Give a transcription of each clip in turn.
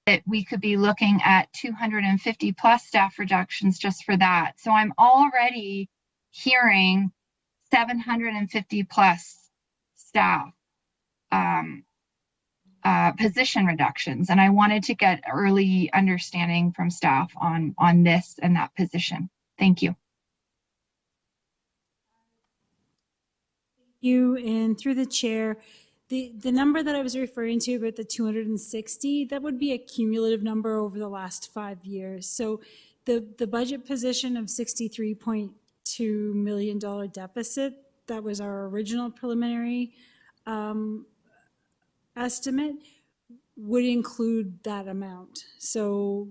that we could be looking at 250 plus staff reductions just for that. So I'm already hearing 750 plus staff position reductions, and I wanted to get early understanding from staff on this and that position. Thank you. You, and through the chair, the number that I was referring to about the 260, that would be a cumulative number over the last 5 years. So the budget position of $63.2 million deficit, that was our original preliminary estimate, would include that amount. So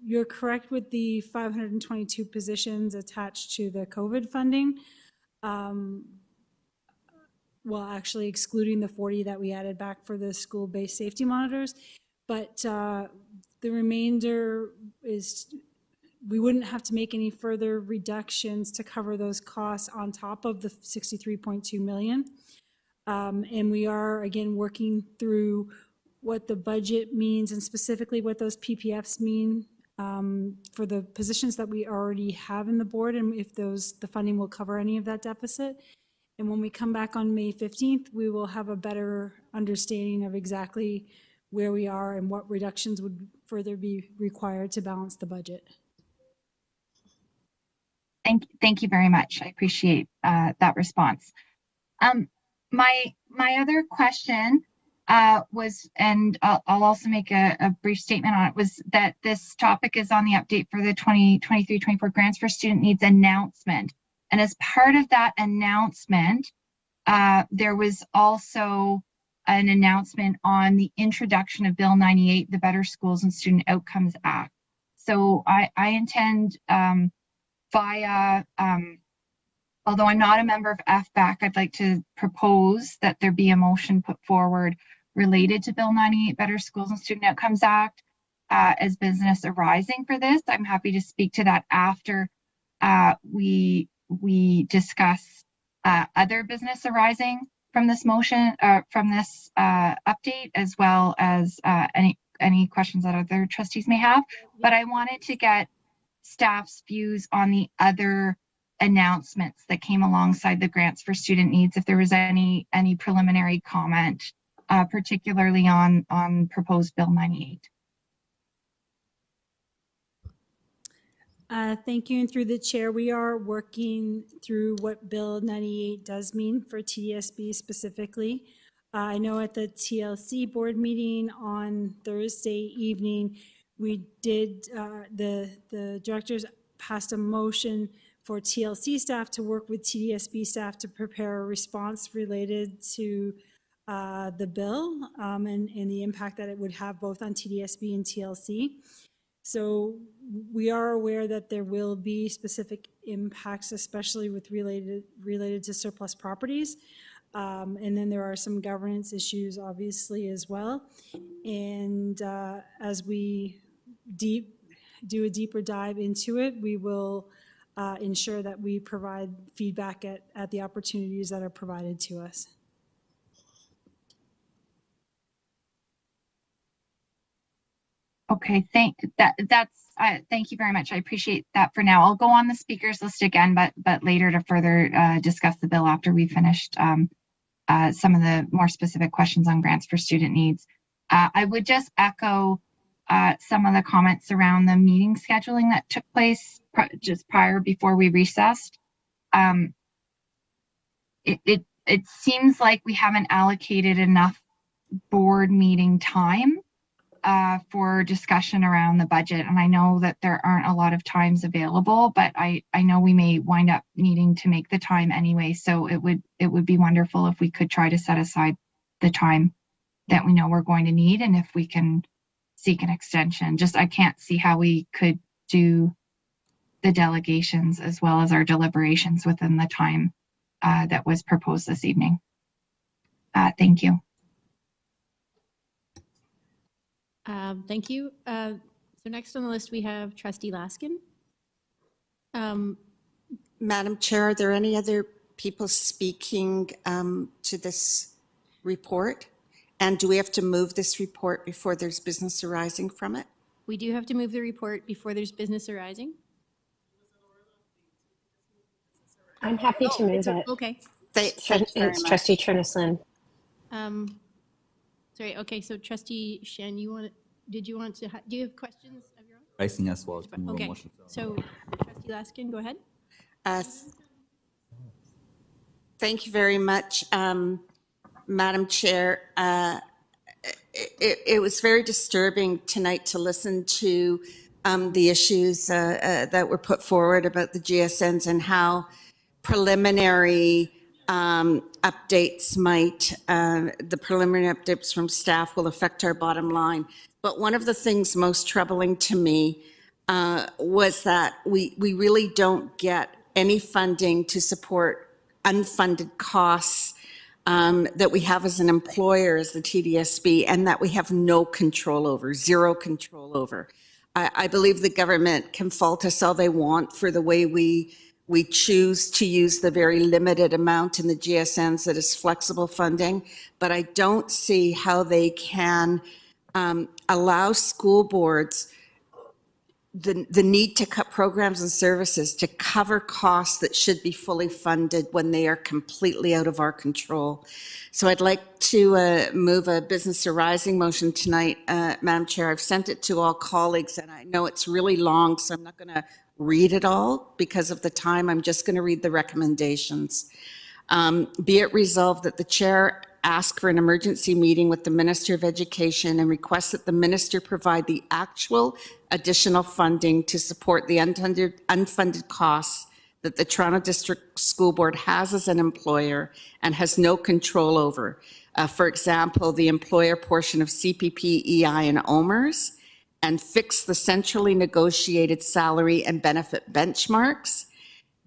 you're correct with the 522 positions attached to the COVID funding. Well, actually excluding the 40 that we added back for the school-based safety monitors. But the remainder is, we wouldn't have to make any further reductions to cover those costs on top of the 63.2 million. And we are, again, working through what the budget means and specifically what those PPFs mean for the positions that we already have in the board, and if the funding will cover any of that deficit. And when we come back on May 15th, we will have a better understanding of exactly where we are and what reductions would further be required to balance the budget. Thank you very much. I appreciate that response. My other question was, and I'll also make a brief statement on it, was that this topic is on the update for the 2023-24 Grants for Student Needs announcement. And as part of that announcement, there was also an announcement on the introduction of Bill 98, the Better Schools and Student Outcomes Act. So I intend via, although I'm not a member of FBAC, I'd like to propose that there be a motion put forward related to Bill 98, Better Schools and Student Outcomes Act as business arising for this. I'm happy to speak to that after we discuss other business arising from this motion, from this update, as well as any questions that other trustees may have. But I wanted to get staff's views on the other announcements that came alongside the Grants for Student Needs, if there was any preliminary comment, particularly on proposed Bill 98. Thank you, and through the chair, we are working through what Bill 98 does mean for TDSB specifically. I know at the TLC board meeting on Thursday evening, we did, the directors passed a motion for TLC staff to work with TDSB staff to prepare a response related to the bill and the impact that it would have both on TDSB and TLC. So we are aware that there will be specific impacts, especially with related to surplus properties. And then there are some governance issues, obviously, as well. And as we do a deeper dive into it, we will ensure that we provide feedback at the opportunities that are provided to us. Okay, thank you very much. I appreciate that for now. I'll go on the speakers list again, but later to further discuss the bill after we've finished some of the more specific questions on grants for student needs. I would just echo some of the comments around the meeting scheduling that took place just before we recessed. It seems like we haven't allocated enough board meeting time for discussion around the budget. And I know that there aren't a lot of times available, but I know we may wind up needing to make the time anyway. So it would be wonderful if we could try to set aside the time that we know we're going to need, and if we can seek an extension. Just, I can't see how we could do the delegations as well as our deliberations within the time that was proposed this evening. Thank you. Thank you. So next on the list, we have Trustee Laskin. Madam Chair, are there any other people speaking to this report? And do we have to move this report before there's business arising from it? We do have to move the report before there's business arising. I'm happy to move it. Okay. Thank you very It's much. trustee Trinneslin. Sorry, okay, so trustee Shen, did you want to, do you have questions of your own? Pricing as well. to move a Okay, motion. so trustee Laskin, go ahead. Uh, Thank you very much, Madam Chair. It was very disturbing tonight to listen to the issues that were put forward about the GSNs and how preliminary updates the preliminary updates from staff will affect our bottom line. But one of the things most troubling to me was that we really don't get any funding to support unfunded costs that we have as an employer, as the TDSB, and that we have no control over, zero control over. I believe the government can fault us all they want for the way we choose to use the very limited amount in the GSNs that is flexible funding, but I don't see how they can allow school boards the need to cut programs and services to cover costs that should be fully funded when they are completely out of our control. So I'd like to move a business arising motion tonight, Madam Chair. I've sent it to all colleagues, and I know it's really long, so I'm not going to read it all because of the time. I'm just going to read the recommendations. Be it resolved that the chair ask for an emergency meeting with the Minister of Education and request that the minister provide the actual additional funding to support the unfunded costs that the Toronto District School Board has as an employer and has no control over. For example, the employer portion of CPP, EI, and OMERS, and fix the centrally negotiated salary and benefit benchmarks.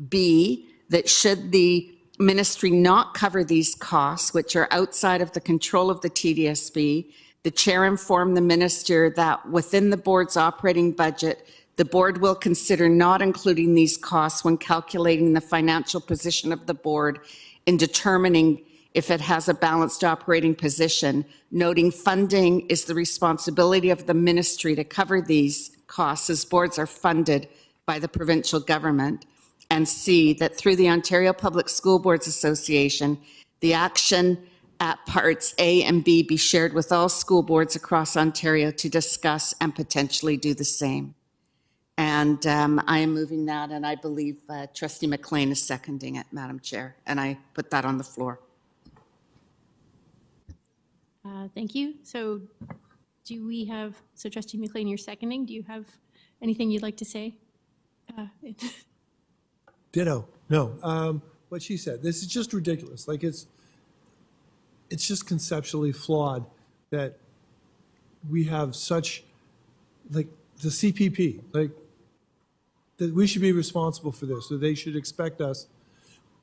B, that should the ministry not cover these costs, which are outside of the control of the TDSB, the chair informed the minister that within the board's operating budget, the board will consider not including these costs when calculating the financial position of the board in determining if it has a balanced operating position, noting funding is the responsibility of the ministry to cover these costs as boards are funded by the provincial government. And C, that through the Ontario Public School Boards Association, the action at parts A and B be shared with all school boards across Ontario to discuss and potentially do the same. And I am moving that, and I believe Trustee McLean is seconding it, Madam Chair, and I put that on the floor. Thank you. So Trustee McLean, you're seconding. Do you have anything you'd like to say? Ditto. No. What she said, this is just ridiculous. Like it's just conceptually flawed that we have such, like the CPP, like that we should be responsible for this, so they should expect us,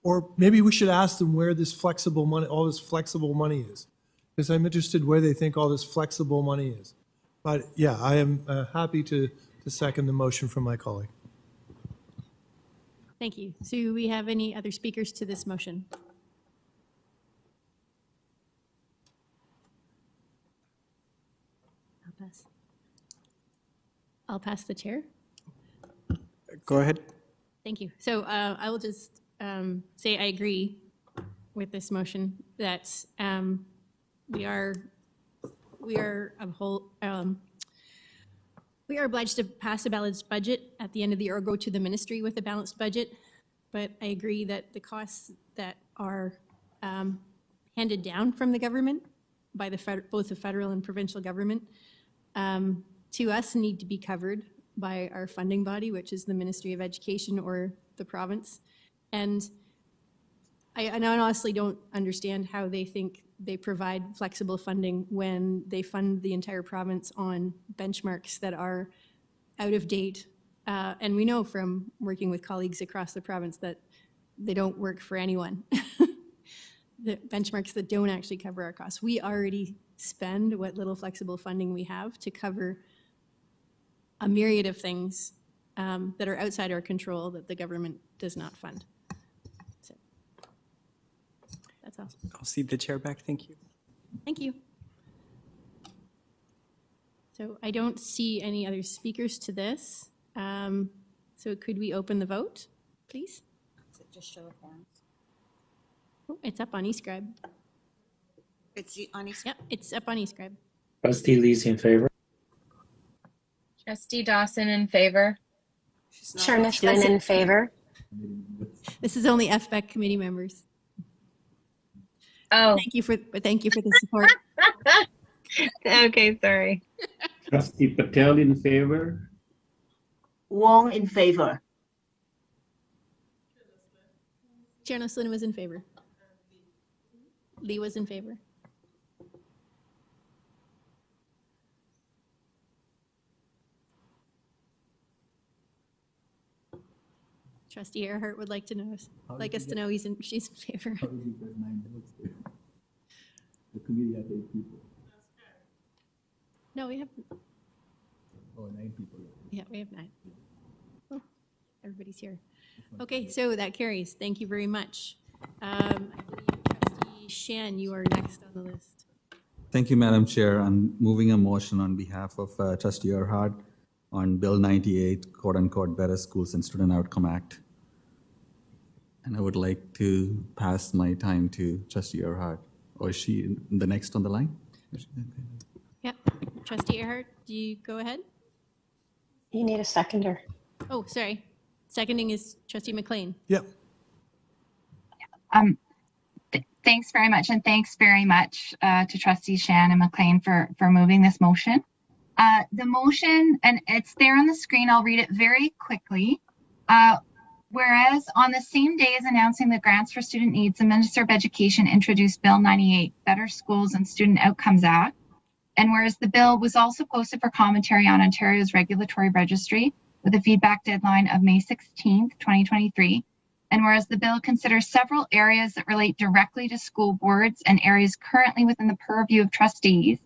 or maybe we should ask them where this flexible money, all this flexible money is, because I'm interested where they think all this flexible money is. But yeah, I am happy to second the motion from my colleague. Thank you. So do we have any other speakers to this motion? I'll pass the chair. Go ahead. Thank you. So I will just say I agree with this motion that we are obliged to pass a balanced budget at the end of the year or go to the ministry with a balanced budget. But I agree that the costs that are handed down from the government by both the federal and provincial government to us need to be covered by our funding body, which is the Ministry of Education or the province. And I honestly don't understand how they think they provide flexible funding when they fund the entire province on benchmarks that are out of date. And we know from working with colleagues across the province that they don't work for anyone. The benchmarks that don't actually cover our costs. We already spend what little flexible funding we have to cover a myriad of things that are outside our control that the government does not fund. So that's all. I'll cede the chair back. Thank you. Thank you. So I don't see any other speakers to this. So could we open the vote, please? Just show of hands. Oh, it's up on eScribe. It's on his. Yep, it's up on eScribe. Trustee Lee's in favor. Trustee Dawson in favor. Sharna Flynn in favor. This is only FBEC committee members. Oh, Thank you for the support. okay, sorry. Trustee Patel in favor. Wong in favor. Chair Noslin was in favor. Lee was in favor. Trustee Earhart would like to know, us to know she's in favor. The committee has 8 people. No, we have, Oh, 9 people. yeah, we have 9. Oh, everybody's here. Okay, so that carries. Thank you very much. I believe Trustee Shan, you are next on the list. Thank you, Madam Chair. I'm moving a motion on behalf of Trustee Earhart on Bill 98, quote-unquote, Better Schools and Student Outcome Act. And I would like to pass my time to Trustee Earhart. Or is she the next on the line? Yep. Trustee Earhart, do you go ahead? You need a seconder. Oh, sorry. Seconding is Trustee McLean. Yep. Thanks very much, and thanks very much to Trustees Shan and McLean for moving this motion. The motion, and it's there on the screen, I'll read it very quickly. Whereas on the same day as announcing the Grants for Student Needs, the Minister of Education introduced Bill 98, Better Schools and Student Outcomes Act. And whereas the bill was also posted for commentary on Ontario's regulatory registry with a feedback deadline of May 16th, 2023. And whereas the bill considers several areas that relate directly to school boards and areas currently within the purview of trustees.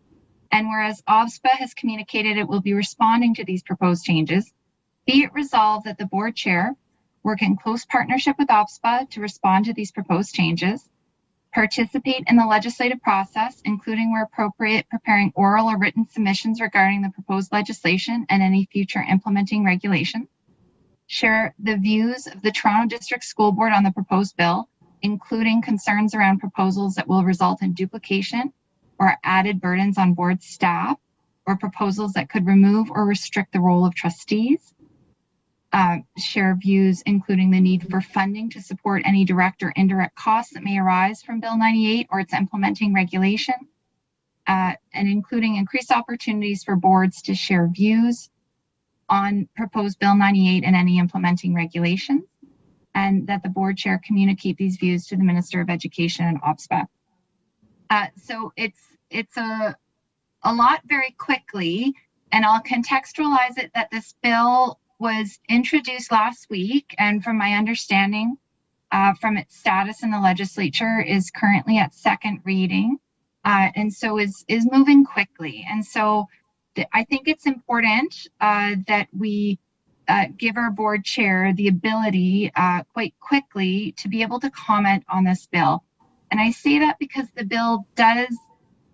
And whereas OBSPA has communicated it will be responding to these proposed changes, be it resolved that the board chair work in close partnership with OBSPA to respond to these proposed changes, participate in the legislative process, including where appropriate, preparing oral or written submissions regarding the proposed legislation and any future implementing regulations, share the views of the Toronto District School Board on the proposed bill, including concerns around proposals that will result in duplication or added burdens on board staff, or proposals that could remove or restrict the role of trustees, share views including the need for funding to support any direct or indirect costs that may arise from Bill 98 or its implementing regulation, and including increased opportunities for boards to share views on proposed Bill 98 and any implementing regulations, and that the board chair communicate these views to the Minister of Education and OBSPA. So it's a lot very quickly, and I'll contextualize it that this bill was introduced last week, and from my understanding, from its status in the legislature, is currently at second reading, and so is moving quickly. And so I think it's important that we give our board chair the ability quite quickly to be able to comment on this bill. And I say that because the bill does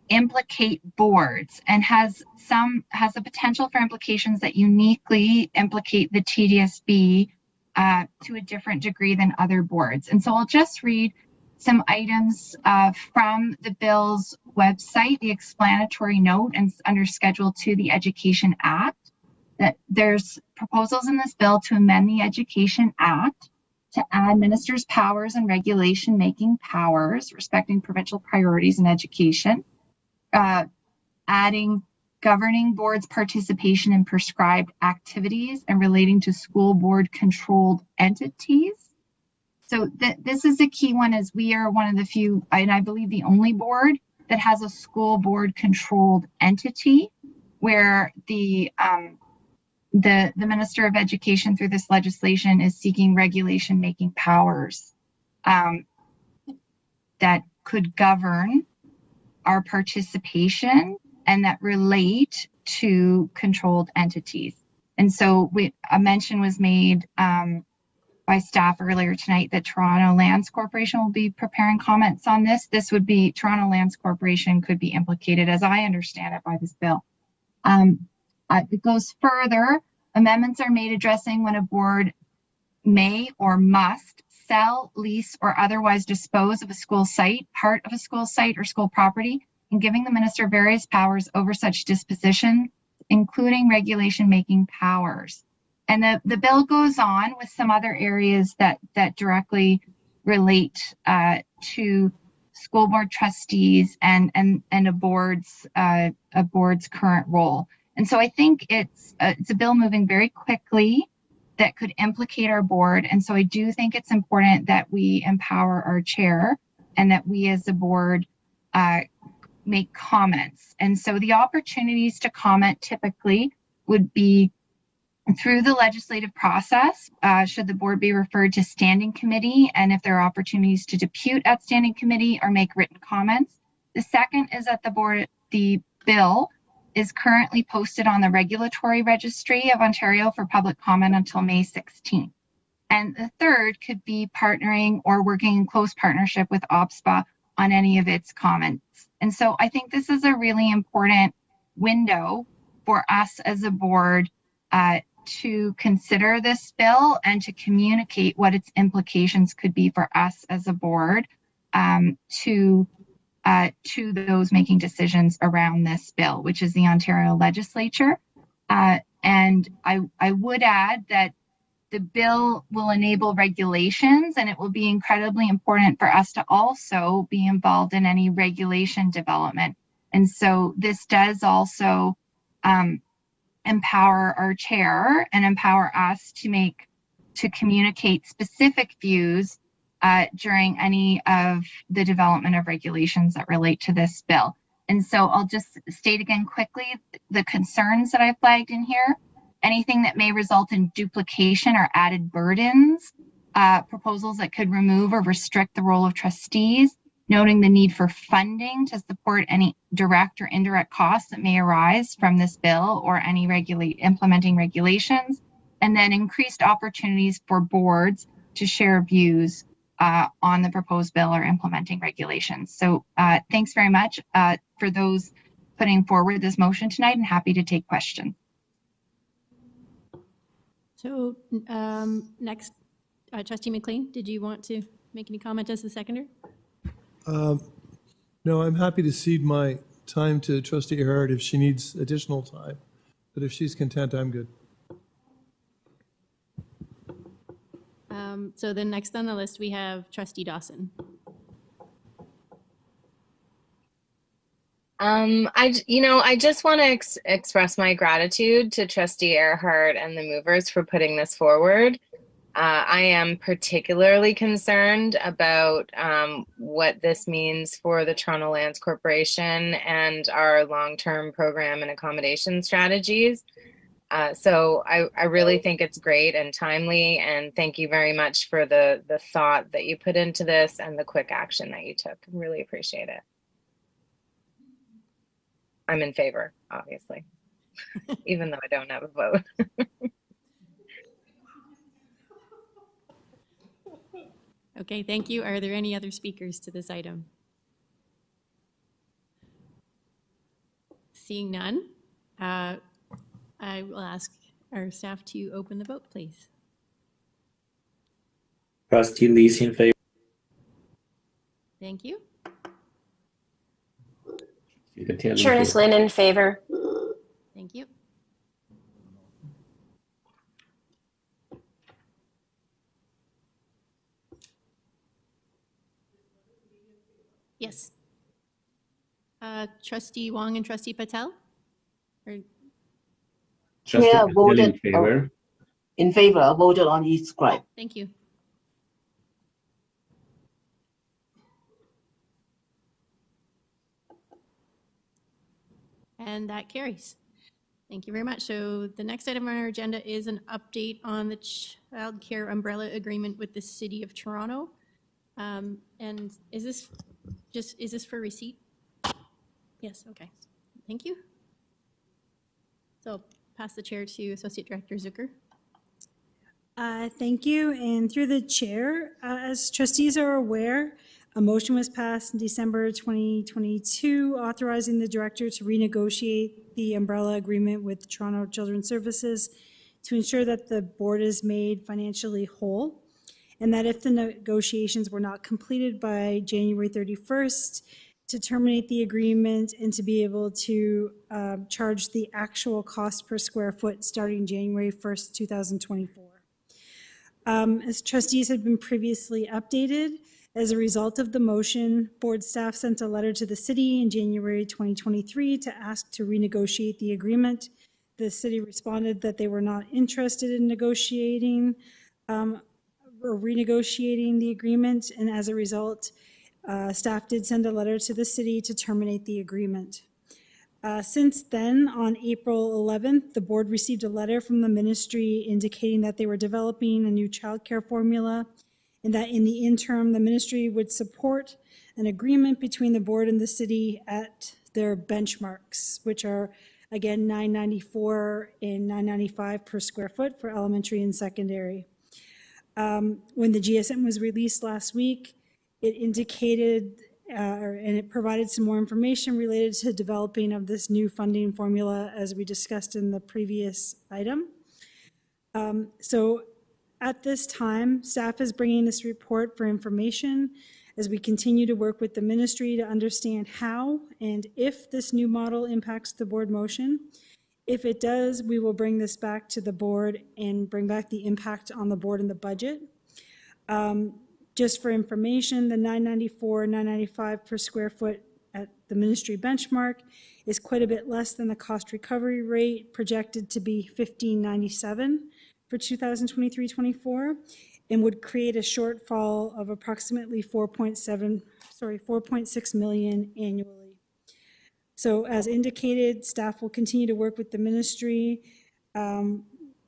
implicate boards and has the potential for implications that uniquely implicate the TDSB to a different degree than other boards. And so I'll just read some items from the bill's website, the explanatory note, and under Schedule 2, the Education Act, that there's proposals in this bill to amend the Education Act to add ministers' powers and regulation-making powers respecting provincial priorities in education, adding governing boards' participation in prescribed activities and relating to school board controlled entities. So this is a key one, as we are one of the few, and I believe the only board that has a school board controlled entity, where the Minister of Education through this legislation is seeking regulation making powers that could govern our participation and that relate to controlled entities. And so a mention was made by staff earlier tonight that Toronto Lands Corporation will be preparing comments on this. This would be, Toronto Lands Corporation could be implicated, as I understand it, by this bill. It goes further. Amendments are made addressing when a board may or must sell, lease, or otherwise dispose of a school site, part of a school site or school property, and giving the minister various powers over such disposition, including regulation-making powers. And the bill goes on with some other areas that directly relate to school board trustees and a board's current role. And so I think it's a bill moving very quickly that could implicate our board. And so I do think it's important that we empower our chair and that we as a board make comments. And so the opportunities to comment typically would be through the legislative process, should the board be referred to standing committee, and if there are opportunities to depute at standing committee or make written comments. The second is that the bill is currently posted on the Regulatory Registry of Ontario for public comment until May 16th. And the third could be partnering or working in close partnership with OPSPA on any of its comments. And so I think this is a really important window for us as a board to consider this bill and to communicate what its implications could be for us as a board to those making decisions around this bill, which is the Ontario Legislature. And I would add that the bill will enable regulations, and it will be incredibly important for us to also be involved in any regulation development. And so this does also empower our chair and empower us to communicate specific views during any of the development of regulations that relate to this bill. And so I'll just state again quickly the concerns that I flagged in here. Anything that may result in duplication or added burdens, proposals that could remove or restrict the role of trustees, noting the need for funding to support any direct or indirect costs that may arise from this bill or any implementing regulations, and then increased opportunities for boards to share views on the proposed bill or implementing regulations. So thanks very much for those putting forward this motion tonight, and happy to take questions. So next, Trustee McLean, did you want to make any comment as the seconder? No, I'm happy to cede my time to Trustee Erhard if she needs additional time. But if she's content, I'm good. So then next on the list, we have Trustee Dawson. I just want to express my gratitude to Trustee Erhard and the movers for putting this forward. I am particularly concerned about what this means for the Toronto Lands Corporation and our long-term program and accommodation strategies. So I really think it's great and timely, and thank you very much for the thought that you put into this and the quick action that you took. Really appreciate it. I'm in favor, obviously, even though I don't have a vote. Okay, thank you. Are there any other speakers to this item? Seeing none, I will ask our staff to open the vote, please. Trustee Lees in favor. Thank you. Shernis Lynn in favor. Thank you. Yes. Trustee Wong and Trustee Patel? Or, Trustee Chair Patel voted in favor. in favor, voted on each scribe. thank you. And that carries. Thank you very much. So the next item on our agenda is an update on the child care umbrella agreement with the City of Toronto. And is this for receipt? Yes, okay. Thank you. So I'll pass the chair to Associate Director Zucker. Thank you. And through the chair, as trustees are aware, A motion was passed in December 2022 authorizing the director to renegotiate the umbrella agreement with Toronto Children's Services to ensure that the board is made financially whole, and that if the negotiations were not completed by January 31st, to terminate the agreement and to be able to charge the actual cost per square foot starting January 1st, 2024. As trustees had been previously updated, as a result of the motion, board staff sent a letter to the city in January 2023 to ask to renegotiate the agreement. The city responded that they were not interested in negotiating or renegotiating the agreement, and as a result, staff did send a letter to the city to terminate the agreement. Since then, on April 11th, the board received a letter from the ministry indicating that they were developing a new childcare formula, and that in the interim, the ministry would support an agreement between the board and the city at their benchmarks, which are, again, $9.94 and $9.95 per square foot for elementary and secondary. When the GSM was released last week, it indicated and it provided some more information related to developing of this new funding formula, as we discussed in the previous item. So at this time, staff is bringing this report for information as we continue to work with the ministry to understand how and if this new model impacts the board motion. If it does, we will bring this back to the board and bring back the impact on the board and the budget. Just for information, the $9.94, $9.95 per square foot at the ministry benchmark is quite a bit less than the cost recovery rate, projected to be $15.97 for 2023-24, and would create a shortfall of approximately 4.6 million annually. So as indicated, staff will continue to work with the ministry.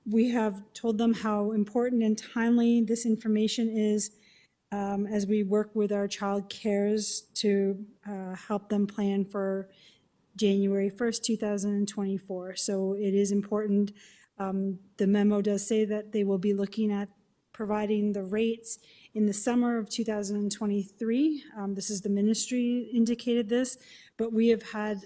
We have told them how important and timely this information is as we work with our child cares to help them plan for January 1st, 2024. So it is important. The memo does say that they will be looking at providing the rates in the summer of 2023. This is the ministry indicated this, but we have had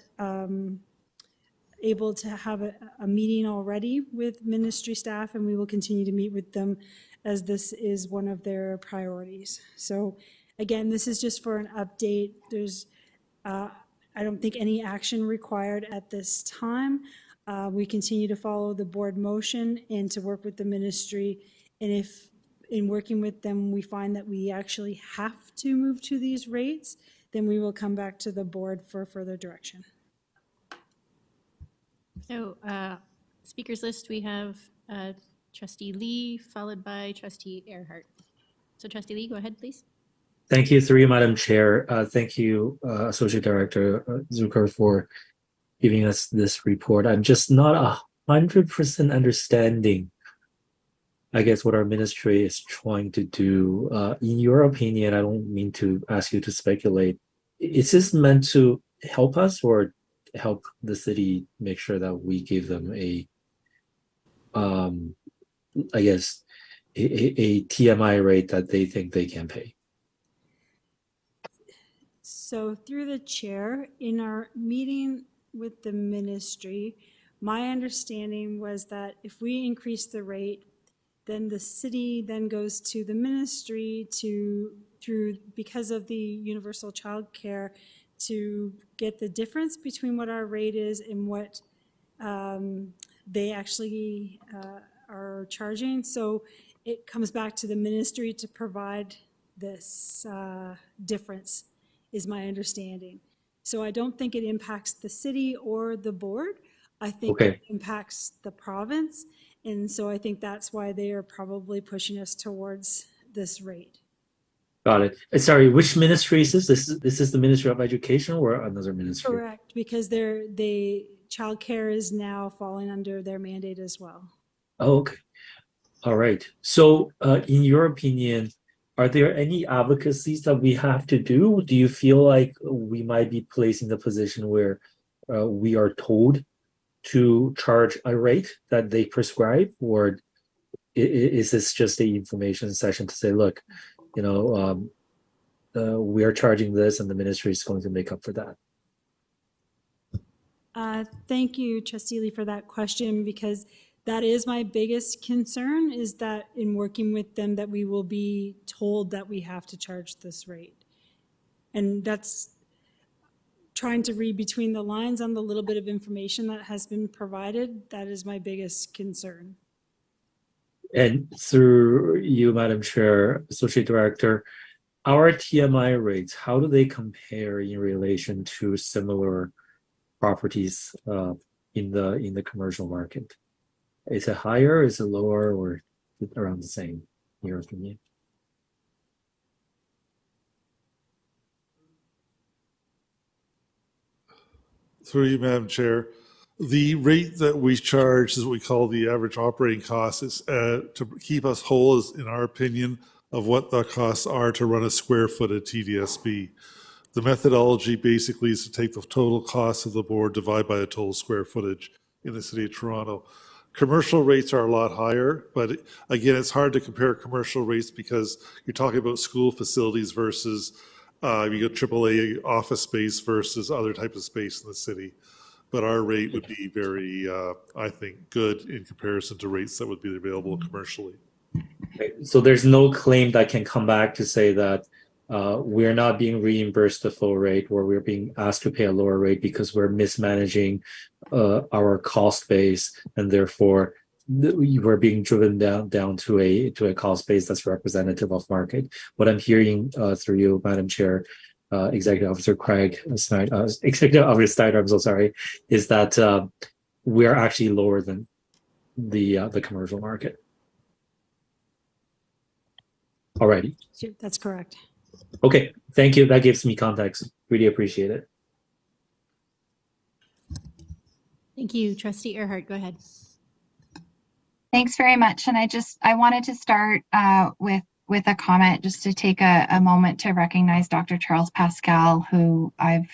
able to have a meeting already with ministry staff, and we will continue to meet with them as this is one of their priorities. So again, this is just for an update. There's, I don't think any action required at this time. We continue to follow the board motion and to work with the ministry. And if in working with them, we find that we actually have to move to these rates, then we will come back to the board for further direction. So speakers list, we have Trustee Lee, followed by Trustee Earhart. So Trustee Lee, go ahead, please. Thank you, through you, Madam Chair. Thank you, Associate Director Zucker, for giving us this report. I'm just not 100% understanding, I guess, what our ministry is trying to do. In your opinion, I don't mean to ask you to speculate. Is this meant to help us or help the city make sure that we give them a I guess, a TMI rate that they think they can pay? So through the chair, in our meeting with the ministry, my understanding was that if we increase the rate, then the city then goes to the ministry because of the universal child care, to get the difference between what our rate is and what they actually are charging. So it comes back to the ministry to provide this difference, is my understanding. So I don't think it impacts the city or the board. I think it impacts the province. And so I think that's why they are probably pushing us towards this rate. Got it. Sorry, which ministry is this? This is the Ministry of Education or another ministry? Correct, because child care is now falling under their mandate as well. Oh, okay. All right. So in your opinion, are there any advocacies that we have to do? Do you feel like we might be placed in the position where we are told to charge a rate that they prescribe, or is this just an information session to say, look, we are charging this and the ministry is going to make up for that? Thank you, Trustee Lee, for that question, because that is my biggest concern, is that in working with them that we will be told that we have to charge this rate. And that's trying to read between the lines on the little bit of information that has been provided. That is my biggest concern. And through you, Madam Chair, Associate Director, our TMI rates, how do they compare in relation to similar properties in the commercial market? Is it higher, is it lower, or around the same, in your opinion? Through you, Madam Chair, the rate that we charge is what we call the average operating cost. Is to keep us whole, is in our opinion, of what the costs are to run a square foot of TDSB. The methodology basically is to take the total cost of the board, divide by the total square footage in the city of Toronto. Commercial rates are a lot higher, but again, it's hard to compare commercial rates because you're talking about school facilities versus you got AAA office space versus other types of space in the city. But our rate would be very, I think, good in comparison to rates that would be available commercially. Okay. So there's no claim that can come back to say that we're not being reimbursed the full rate, or we're being asked to pay a lower rate because we're mismanaging our cost base, and therefore we're being driven down to a cost base that's representative of market. What I'm hearing through you, Madam Chair, Executive Officer Craig Snyder, Executive Officer Snyder, I'm so sorry, is that we're actually lower than the commercial market. Alrighty. That's correct. Okay, thank you. That gives me context. Really appreciate it. Thank you. Trustee Earhart, go ahead. Thanks very much. And I wanted to start with a comment, just to take a moment to recognize Dr. Charles Pascal, who I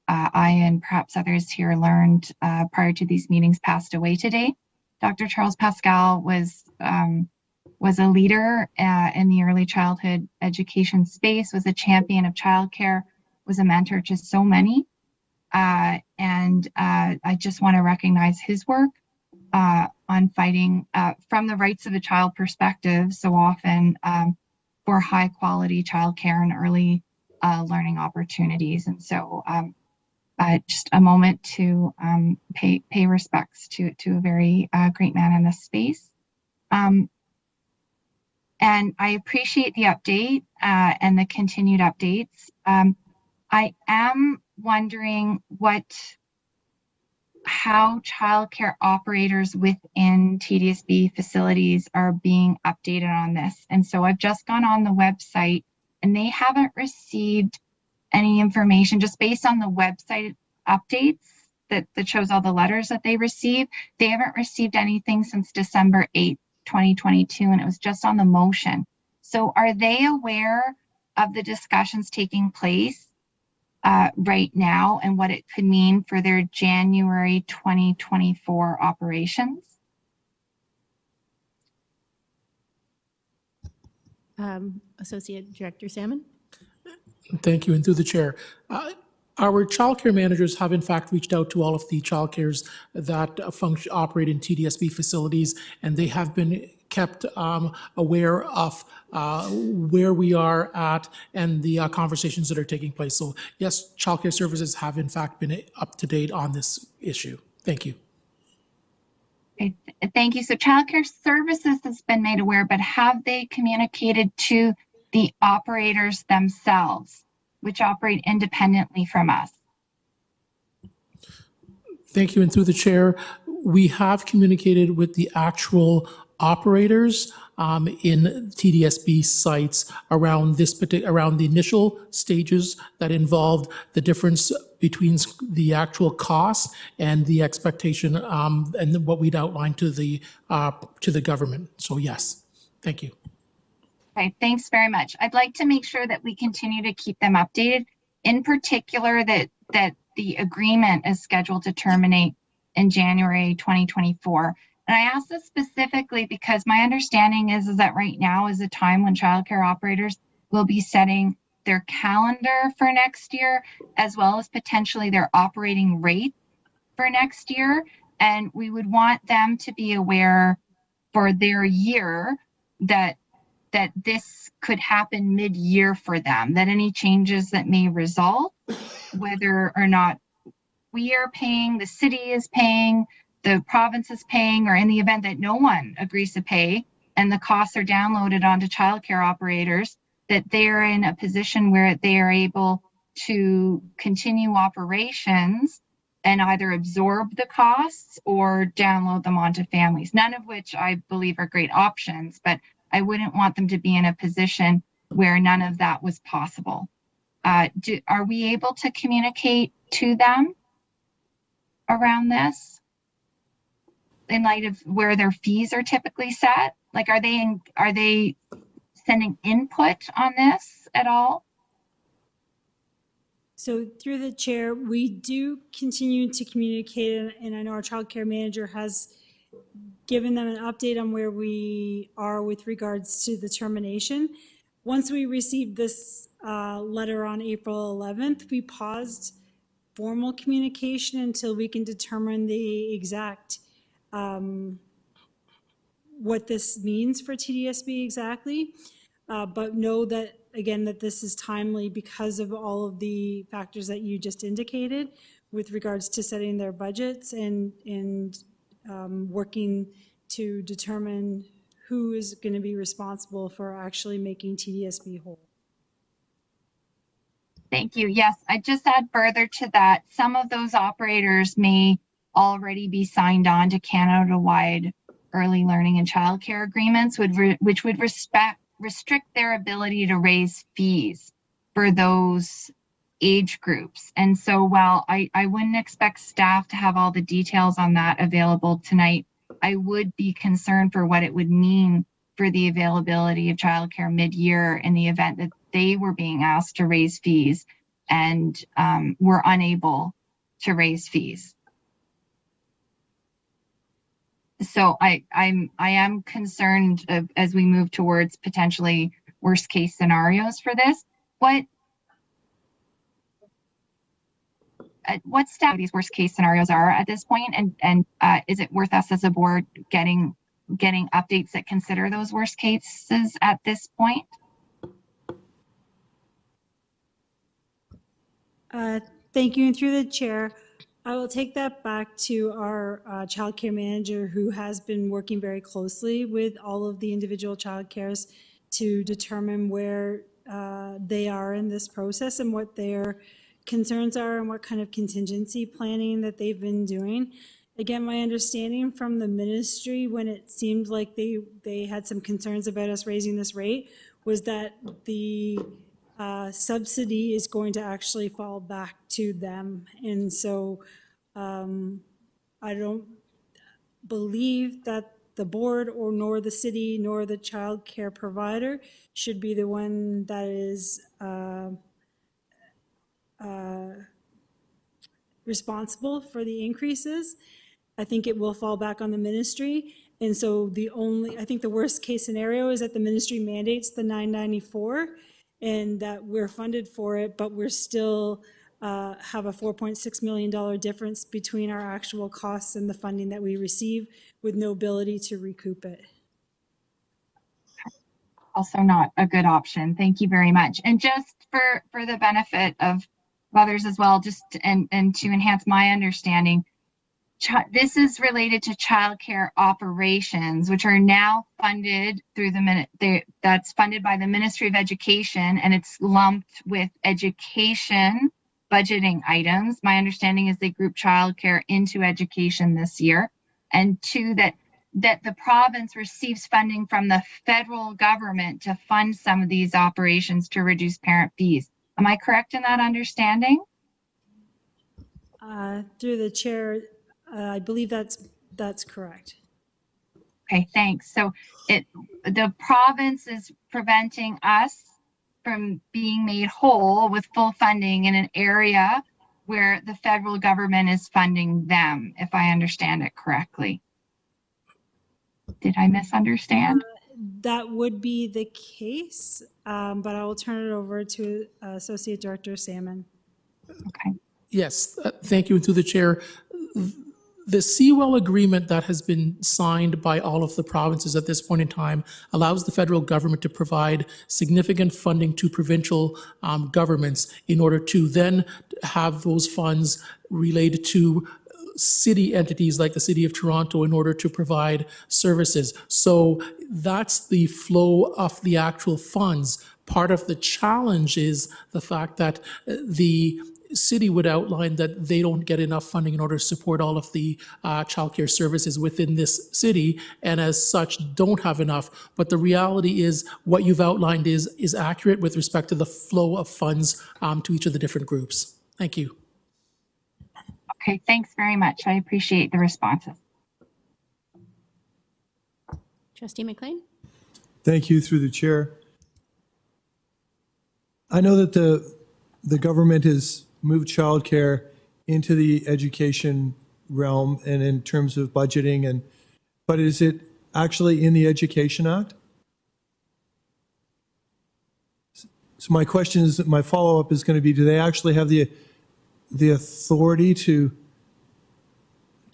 and perhaps others here learned prior to these meetings passed away today. Dr. Charles Pascal was a leader in the early childhood education space, was a champion of childcare, was a mentor to so many. And I just want to recognize his work on fighting from the rights of the child perspective, so often for high quality childcare and early learning opportunities. And so just a moment to pay respects to a very great man in this space. And I appreciate the update and the continued updates. I am wondering how childcare operators within TDSB facilities are being updated on this. And so I've just gone on the website and they haven't received any information just based on the website updates that shows all the letters that they receive. They haven't received anything since December 8th, 2022, and it was just on the motion. So are they aware of the discussions taking place right now and what it could mean for their January 2024 operations? Associate Director Salmon. Thank you, and through the chair. Our childcare managers have in fact reached out to all of the childcares that operate in TDSB facilities, and they have been kept aware of where we are at and the conversations that are taking place. So yes, childcare services have in fact been up to date on this issue. Thank you. Okay, thank you. So childcare services has been made aware, but have they communicated to the operators themselves, which operate independently from us? Thank you, and through the chair, we have communicated with the actual operators in TDSB sites around around the initial stages that involved the difference between the actual costs and the expectation and what we'd outlined to the government. So yes, thank you. Okay, thanks very much. I'd like to make sure that we continue to keep them updated, in particular that the agreement is scheduled to terminate in January 2024. And I ask this specifically because my understanding is that right now is a time when childcare operators will be setting their calendar for next year, as well as potentially their operating rate for next year. And we would want them to be aware for their year that this could happen mid-year for them, that any changes that may result, whether or not we are paying, the city is paying, the province is paying, or in the event that no one agrees to pay and the costs are downloaded onto childcare operators, that they're in a position where they are able to continue operations and either absorb the costs or download them onto families, none of which I believe are great options, but I wouldn't want them to be in a position where none of that was possible. Are we able to communicate to them around this in light of where their fees are typically set? Like, are they sending input on this at all? So through the chair, we do continue to communicate, and I know our child care manager has given them an update on where we are with regards to the termination. Once we received this letter on April 11th, we paused formal communication until we can determine the exact what this means for TDSB exactly. But know that, again, that this is timely because of all of the factors that you just indicated with regards to setting their budgets and working to determine who is going to be responsible for actually making TDSB whole. Thank you. Yes, I just add further to that. Some of those operators may already be signed on to Canada-wide early learning and childcare agreements, which would restrict their ability to raise fees for those age groups. And so while I wouldn't expect staff to have all the details on that available tonight, I would be concerned for what it would mean for the availability of childcare mid-year in the event that they were being asked to raise fees and were unable to raise fees. So I am concerned as we move towards potentially worst case scenarios for this. What step these worst case scenarios are at this point, and is it worth us as a board getting updates that consider those worst cases at this point? Thank you, and through the chair, I will take that back to our child care manager, who has been working very closely with all of the individual child cares to determine where they are in this process and what their concerns are and what kind of contingency planning that they've been doing. Again, my understanding from the ministry, when it seemed like they had some concerns about us raising this rate, was that the subsidy is going to actually fall back to them. And so I don't believe that the board or nor the city nor the child care provider should be the one that is responsible for the increases. I think it will fall back on the ministry. And so I think the worst case scenario is that the ministry mandates the $994 and that we're funded for it, but we're still have a $4.6 million difference between our actual costs and the funding that we receive, with no ability to recoup it. Also not a good option. Thank you very much. And just for the benefit of others as well, just and to enhance my understanding, this is related to childcare operations, which are now funded through that's funded by the Ministry of Education, and it's lumped with education budgeting items. My understanding is they group childcare into education this year. And two, that the province receives funding from the federal government to fund some of these operations to reduce parent fees. Am I correct in that understanding? Through the chair, I believe that's correct. Okay, thanks. So the province is preventing us from being made whole with full funding in an area where the federal government is funding them, if I understand it correctly. Did I misunderstand? that would be the case, but I will turn it over to Associate Director Salmon. Okay. Yes, thank you. And through the chair, the Seawell agreement that has been signed by all of the provinces at this point in time allows the federal government to provide significant funding to provincial governments in order to then have those funds related to city entities like the City of Toronto in order to provide services. So that's the flow of the actual funds. Part of the challenge is the fact that the city would outline that they don't get enough funding in order to support all of the childcare services within this city, and as such don't have enough. But the reality is what you've outlined is accurate with respect to the flow of funds to each of the different groups. Thank you. Okay, thanks very much. I appreciate the responses. Trustee McLean? Thank you, through the chair. I know that the government has moved childcare into the education realm and in terms of budgeting, but is it actually in the Education Act? So my question is, my follow-up is going to be, do they actually have the authority to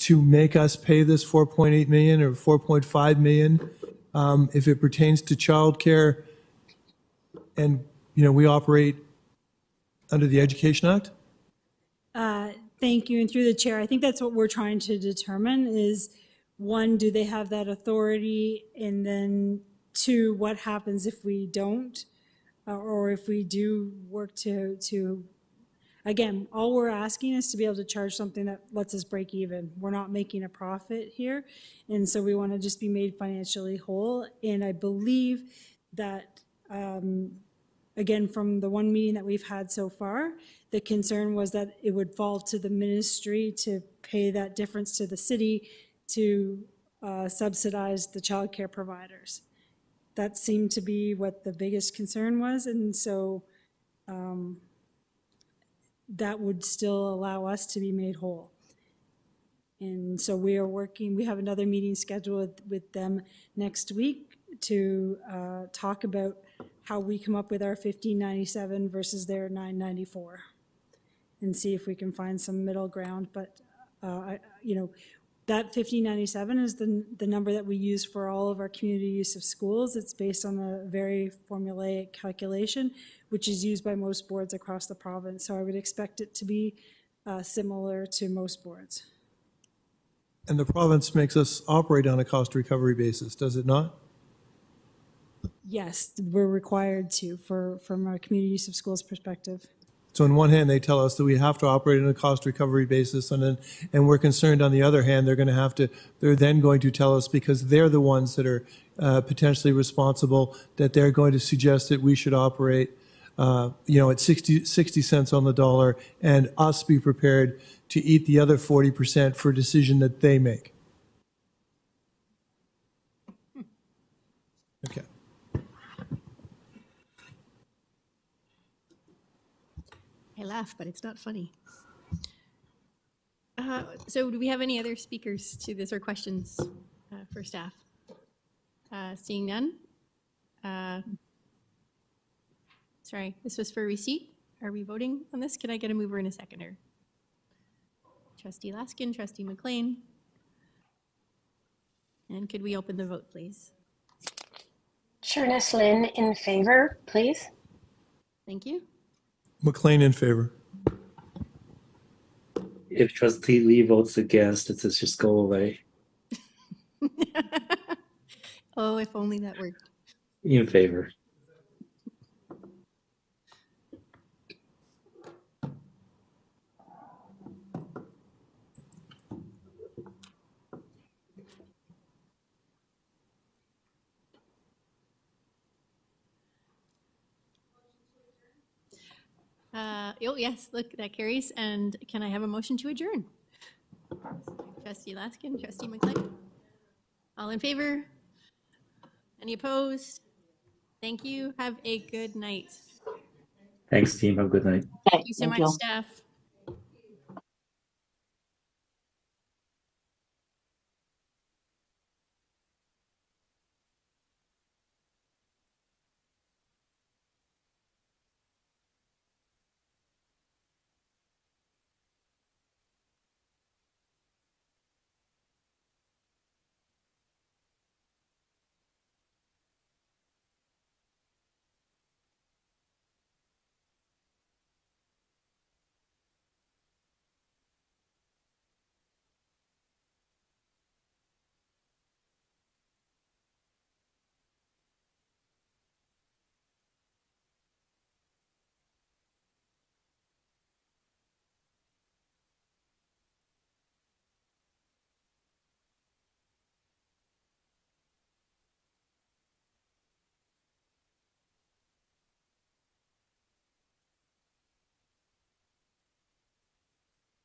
make us pay this 4.8 million or 4.5 million if it pertains to childcare, and we operate under the Education Act? Thank you. And through the chair, I think that's what we're trying to determine is, one, do they have that authority? And then two, what happens if we don't? Or if we do work to, again, all we're asking is to be able to charge something that lets us break even. We're not making a profit here. And so we want to just be made financially whole. And I believe that, again, from the one meeting that we've had so far, the concern was that it would fall to the ministry to pay that difference to the city to subsidize the childcare providers. That seemed to be what the biggest concern was. And so that would still allow us to be made whole. And so we are working, we have another meeting scheduled with them next week to talk about how we come up with our 1597 versus their 994 and see if we can find some middle ground. But, that 1597 is the number that we use for all of our community use of schools. It's based on a very formulaic calculation, which is used by most boards across the province. So I would expect it to be similar to most boards. And the province makes us operate on a cost recovery basis, does it not? Yes, we're required to from a community use of schools perspective. So on one hand, they tell us that we have to operate on a cost recovery basis, and we're concerned on the other hand, they're then going to tell us, because they're the ones that are potentially responsible, that they're going to suggest that we should operate at 60 cents on the dollar, and us be prepared to eat the other 40% for a decision that they make. Okay. I laugh, but it's not funny. So do we have any other speakers to this or questions for staff? Seeing none. Sorry, this was for receipt. Are we voting on this? Can I get a mover and a seconder? Trustee Laskin, Trustee McLean. And could we open the vote, please? Sureness Lynn in favor, please. Thank you. McLean in favor. If Trustee Lee votes against, it says just go away. Oh, if only that worked. In favor. Oh, yes, look, that carries. And can I have a motion to adjourn? Trustee Laskin, Trustee McLean. All in favor? Any opposed? Thank you. Have a good night. Thanks, team. Have a good night. Thank you so much, staff.